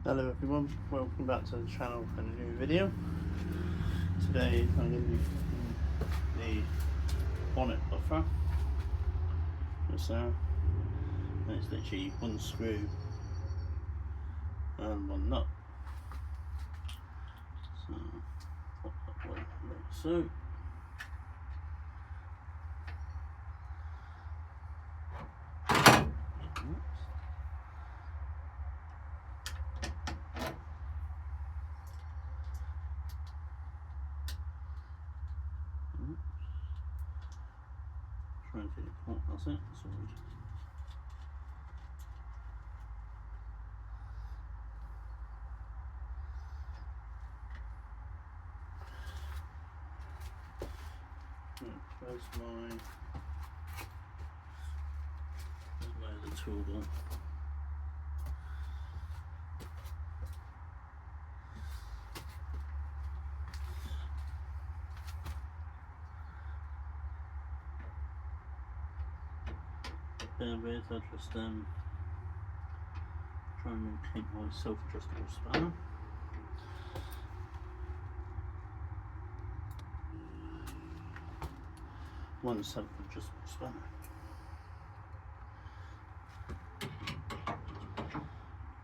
Hello everyone, welcome back to the channel for a new video. Today I'm going to be fitting the bonnet buffer just there, and it's literally one screw and one nut. So pop that way like so. Try and get it caught, that's it, sorry. Where's my other tool gone? Bear with, I'll just try and maintain my self-adjustable spanner. One self-adjustable spanner.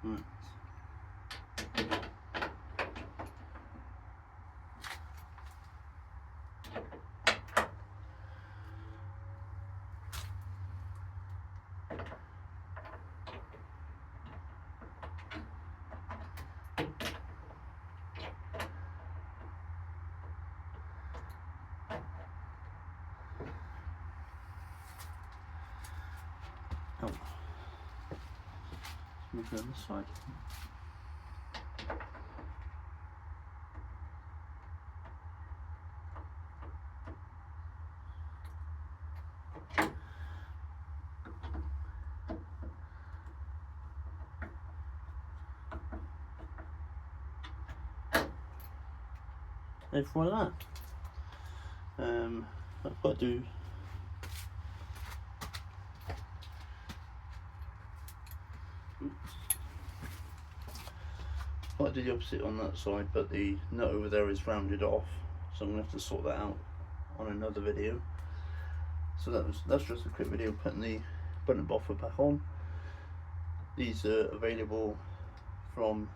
Right. Oh. Let's move it on this side. And voila. I've got to do the opposite on that side, but the nut over there is rounded off, so I'm going to have to sort that out on another video. So that's just a quick video putting the bonnet buffer back on. These are available from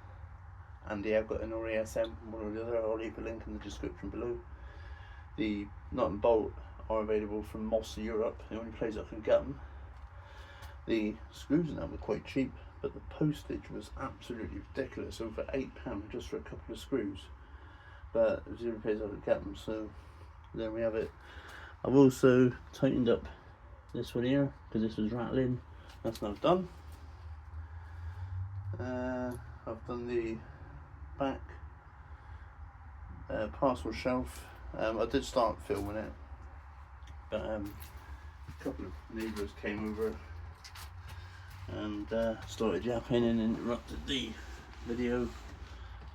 Andy Abbott and or ESM, one or the other. I'll leave a link in the description below. The nut and bolt are available from Moss Europe, the only place I can get them. The screws in them were quite cheap, but the postage was absolutely ridiculous, over £8 just for a couple of screws. But it was the only place I could get them, so there we have it. I've also tightened up this one here because this was rattling. That's now done. I've done the back parcel shelf. I did start filming it, but a couple of neighbours came over and started yapping and interrupted the video,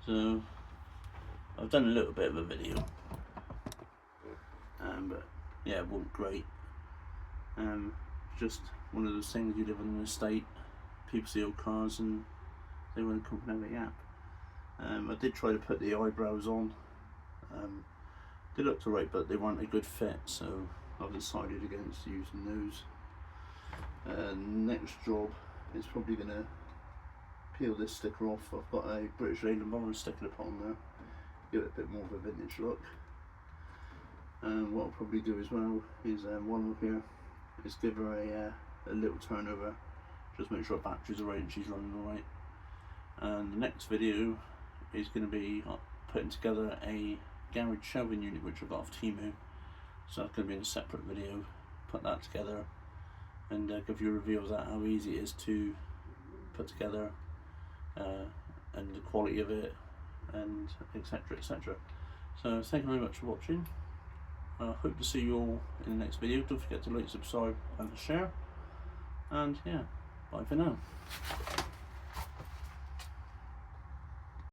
so I've done a little bit of a video, but yeah, it wasn't great. Just one of those things, you live on an estate, people see old cars and they want to come and have a yap. I did try to put the eyebrows on. They looked alright, but they weren't a good fit, so I've decided against using those. Next job is probably going to peel this sticker off. I've got a British Leyland Bowler sticker to put on there, give it a bit more of a vintage look. And what I'll probably do as well is one up here is give her a little turnover, just make sure her batteries are right and she's running alright. And the next video is going to be putting together a garage shelving unit which I got off Temu, so that's going to be in a separate video. Put that together and give you a review of that, how easy it is to put together, and the quality of it, and etc, etc. So thank you very much for watching. I hope to see you all in the next video. Don't forget to like, subscribe and share, and yeah, bye for now.